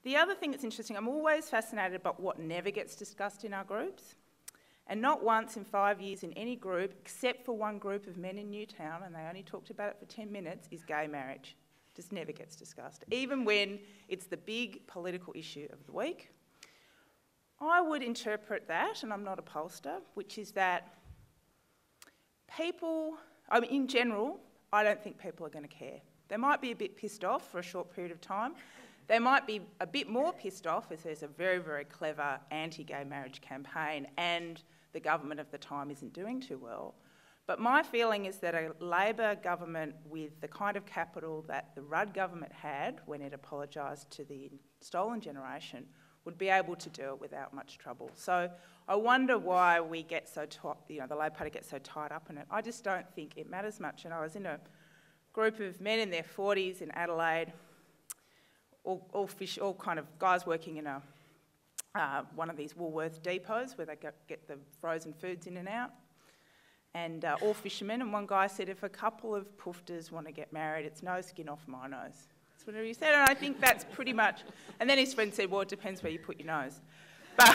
The other thing that's interesting, I'm always fascinated about what never gets discussed in our groups. And not once in 5 years in any group, except for one group of men in Newtown, and they only talked about it for 10 minutes, is gay marriage. Just never gets discussed, even when it's the big political issue of the week. I would interpret that, and I'm not a pollster, which is that people, in general, I don't think people are going to care. They might be a bit pissed off for a short period of time. They might be a bit more pissed off if there's a very, very clever anti-gay marriage campaign and the government of the time isn't doing too well. But my feeling is that a Labor government with the kind of capital that the Rudd government had when it apologised to the stolen generation would be able to do it without much trouble. So I wonder why we get so the Labor Party gets so tied up in it. I just don't think it matters much. And I was in a group of men in their 40s in Adelaide, all kind of guys working in one of these Woolworth depots where they get the frozen foods in and out, and all fishermen. And one guy said, if a couple of poofters want to get married, it's no skin off my nose. That's what he said, and I think that's pretty much... And then his friend said, well, it depends where you put your nose. But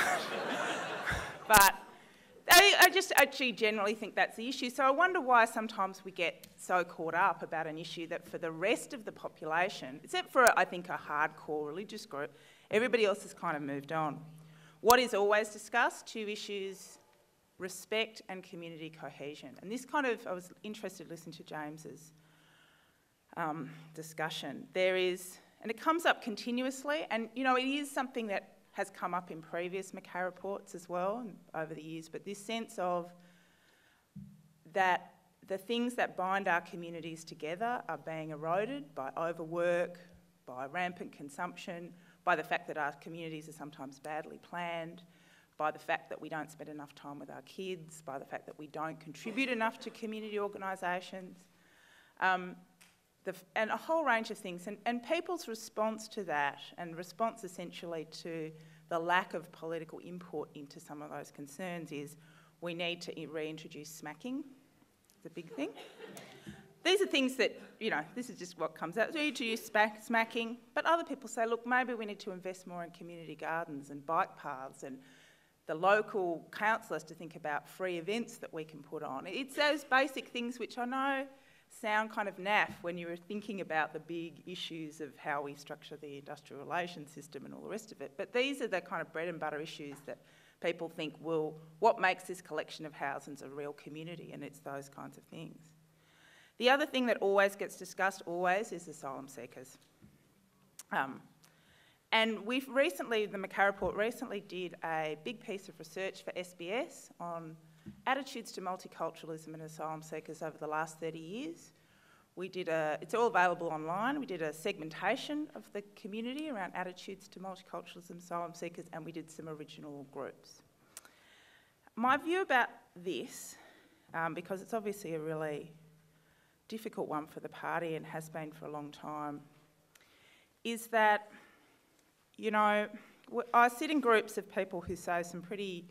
I just actually generally think that's the issue. So I wonder why sometimes we get so caught up about an issue that for the rest of the population, except for, I think, a hardcore religious group, everybody else has kind of moved on. What is always discussed? Two issues: respect and community cohesion. And this kind of, I was interested to listen to James's discussion. There is, and it comes up continuously, and it is something that has come up in previous Mackay reports as well over the years, but this sense of that the things that bind our communities together are being eroded by overwork, by rampant consumption, by the fact that our communities are sometimes badly planned, by the fact that we don't spend enough time with our kids, by the fact that we don't contribute enough to community organisations, and a whole range of things. And people's response to that, and response essentially to the lack of political input into some of those concerns, is we need to reintroduce smacking. It's a big thing. These are things that, this is just what comes out. We need to use smacking, but other people say, look, maybe we need to invest more in community gardens and bike paths, and the local councillors to think about free events that we can put on. It's those basic things which I know sound kind of naff when you're thinking about the big issues of how we structure the industrial relations system and all the rest of it. But these are the kind of bread and butter issues that people think, well, what makes this collection of housings a real community? And it's those kinds of things. The other thing that always gets discussed, is asylum seekers. And we've recently, the Mackay Report recently did a big piece of research for SBS on attitudes to multiculturalism and asylum seekers over the last 30 years. It's all available online. We did a segmentation of the community around attitudes to multiculturalism, asylum seekers, and we did some original groups. My view about this, because it's obviously a really difficult one for the party and has been for a long time, is that, I sit in groups of people who say some pretty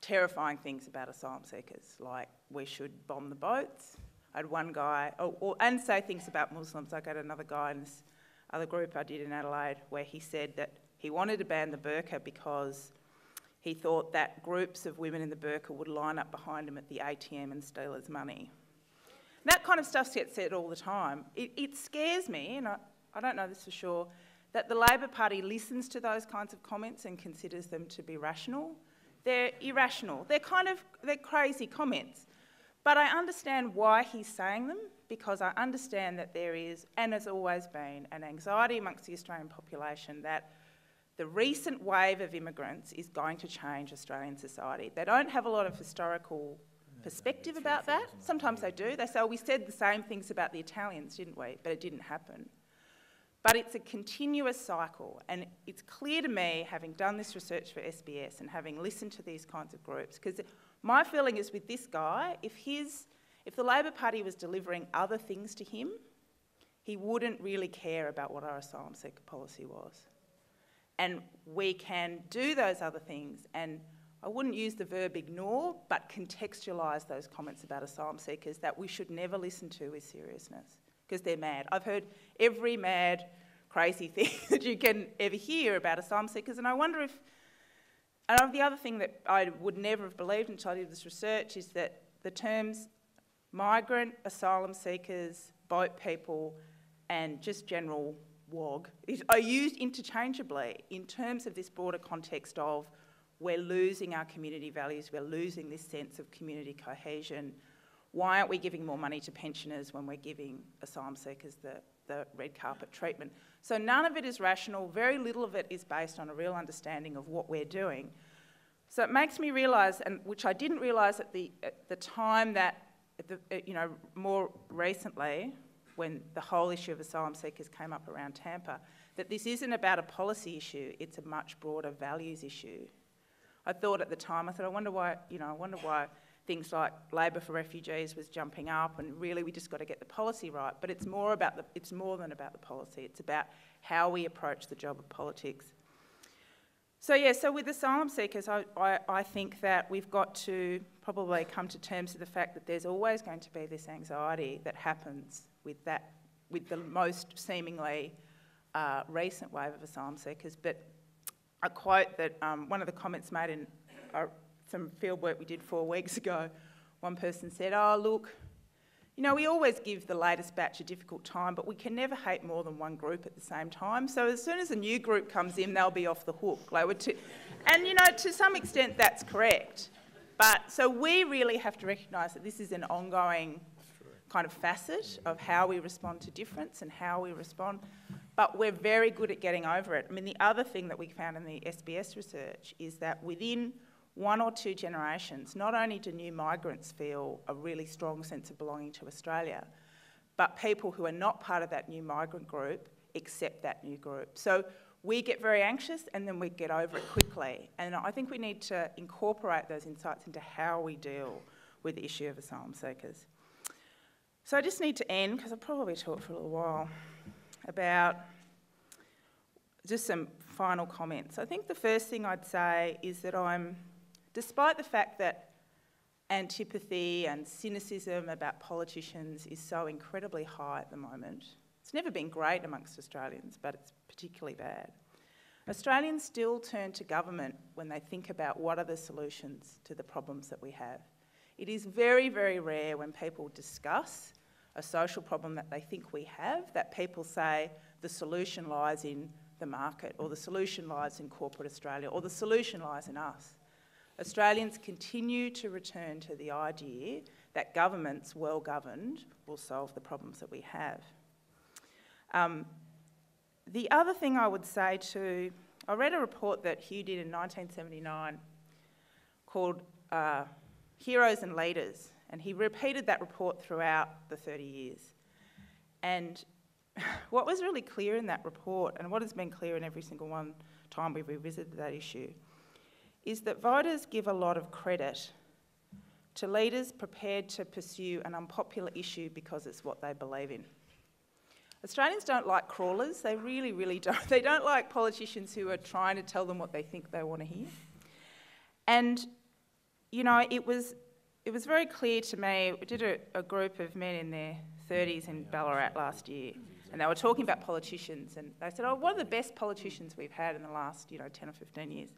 terrifying things about asylum seekers, like we should bomb the boats. I had one guy, and say things about Muslims. I got another guy in this other group I did in Adelaide where he said that he wanted to ban the burqa because he thought that groups of women in the burqa would line up behind him at the ATM and steal his money. That kind of stuff gets said all the time. It scares me, and I don't know this for sure, that the Labor Party listens to those kinds of comments and considers them to be rational. They're irrational. They're crazy comments. But I understand why he's saying them, because I understand that there is, and has always been, an anxiety amongst the Australian population that the recent wave of immigrants is going to change Australian society. They don't have a lot of historical perspective about that. Sometimes they do. They say, we said the same things about the Italians, didn't we? But it didn't happen. But it's a continuous cycle, and it's clear to me, having done this research for SBS and having listened to these kinds of groups, because my feeling is with this guy, if the Labor Party was delivering other things to him, he wouldn't really care about what our asylum seeker policy was. And we can do those other things, and I wouldn't use the verb ignore, but contextualise those comments about asylum seekers that we should never listen to with seriousness, because they're mad. I've heard every mad, crazy thing that you can ever hear about asylum seekers. And I wonder if, and the other thing that I would never have believed until I did this research is that the terms migrant, asylum seekers, boat people, and just general WOG are used interchangeably in terms of this broader context of we're losing our community values, we're losing this sense of community cohesion. Why aren't we giving more money to pensioners when we're giving asylum seekers the red carpet treatment? So none of it is rational, very little of it is based on a real understanding of what we're doing. So it makes me realise, and which I didn't realise at the time that, more recently, when the whole issue of asylum seekers came up around Tampa, that this isn't about a policy issue, it's a much broader values issue. I thought at the time, I wonder why things like labour for refugees was jumping up, and really we just got to get the policy right. But it's more than about the policy, it's about how we approach the job of politics. So with asylum seekers, I think that we've got to probably come to terms with the fact that there's always going to be this anxiety that happens with the most seemingly recent wave of asylum seekers. But a quote that one of the comments made in some field work we did 4 weeks ago, one person said, "Oh, look, we always give the latest batch a difficult time, but we can never hate more than one group at the same time. So as soon as a new group comes in, they'll be off the hook." To some extent, that's correct. But so we really have to recognise that this is an ongoing kind of facet of how we respond to difference and how we respond. But we're very good at getting over it. I mean, the other thing that we found in the SBS research is that within 1 or 2 generations, not only do new migrants feel a really strong sense of belonging to Australia, but people who are not part of that new migrant group accept that new group. So we get very anxious and then we get over it quickly. And I think we need to incorporate those insights into how we deal with the issue of asylum seekers. So I just need to end, because I've probably talked for a little while, about just some final comments. I think the first thing I'd say is that despite the fact that antipathy and cynicism about politicians is so incredibly high at the moment, it's never been great amongst Australians, but it's particularly bad. Australians still turn to government when they think about what are the solutions to the problems that we have. It is very, very rare when people discuss a social problem that they think we have, that people say the solution lies in the market, or the solution lies in corporate Australia, or the solution lies in us. Australians continue to return to the idea that governments, well governed, will solve the problems that we have. The other thing I would say too, I read a report that Hugh did in 1979 called Heroes and Leaders, and he repeated that report throughout the 30 years. And what was really clear in that report, and what has been clear in every single one time we've revisited that issue, is that voters give a lot of credit to leaders prepared to pursue an unpopular issue because it's what they believe in. Australians don't like crawlers, they really, really don't. They don't like politicians who are trying to tell them what they think they want to hear. And, it was very clear to me. We did a group of men in their 30s in Ballarat last year, and they were talking about politicians, and they said, "Oh, what are the best politicians we've had in the last, 10 or 15 years?"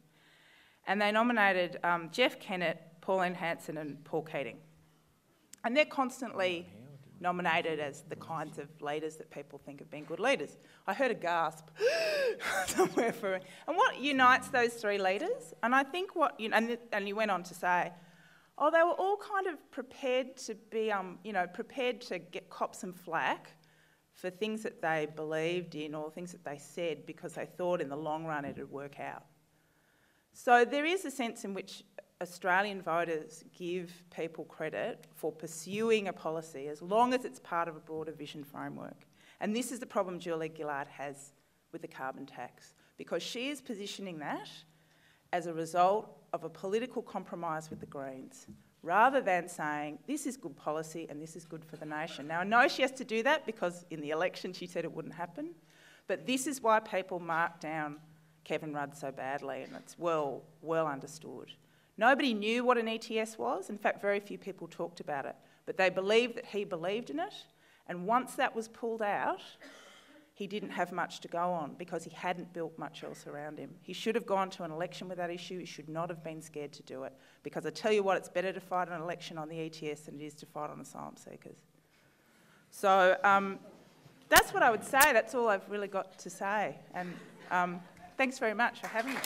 And they nominated Jeff Kennett, Pauline Hanson and Paul Keating. And they're constantly nominated as the kinds of leaders that people think have been good leaders. I heard a gasp somewhere and what unites those 3 leaders? And I think and he went on to say, they were all kind of prepared to be, prepared to cop some flack for things that they believed in or things that they said because they thought in the long run it would work out. So there is a sense in which Australian voters give people credit for pursuing a policy as long as it's part of a broader vision framework. And this is the problem Julia Gillard has with the carbon tax, because she is positioning that as a result of a political compromise with the Greens, rather than saying, this is good policy and this is good for the nation. Now, I know she has to do that because in the election she said it wouldn't happen, but this is why people marked down Kevin Rudd so badly, and it's well understood. Nobody knew what an ETS was. In fact, very few people talked about it, but they believed that he believed in it, and once that was pulled out, he didn't have much to go on because he hadn't built much else around him. He should have gone to an election with that issue. He should not have been scared to do it, because I tell you what, it's better to fight an election on the ETS than it is to fight on asylum seekers. So that's what I would say. That's all I've really got to say. And thanks very much for having me.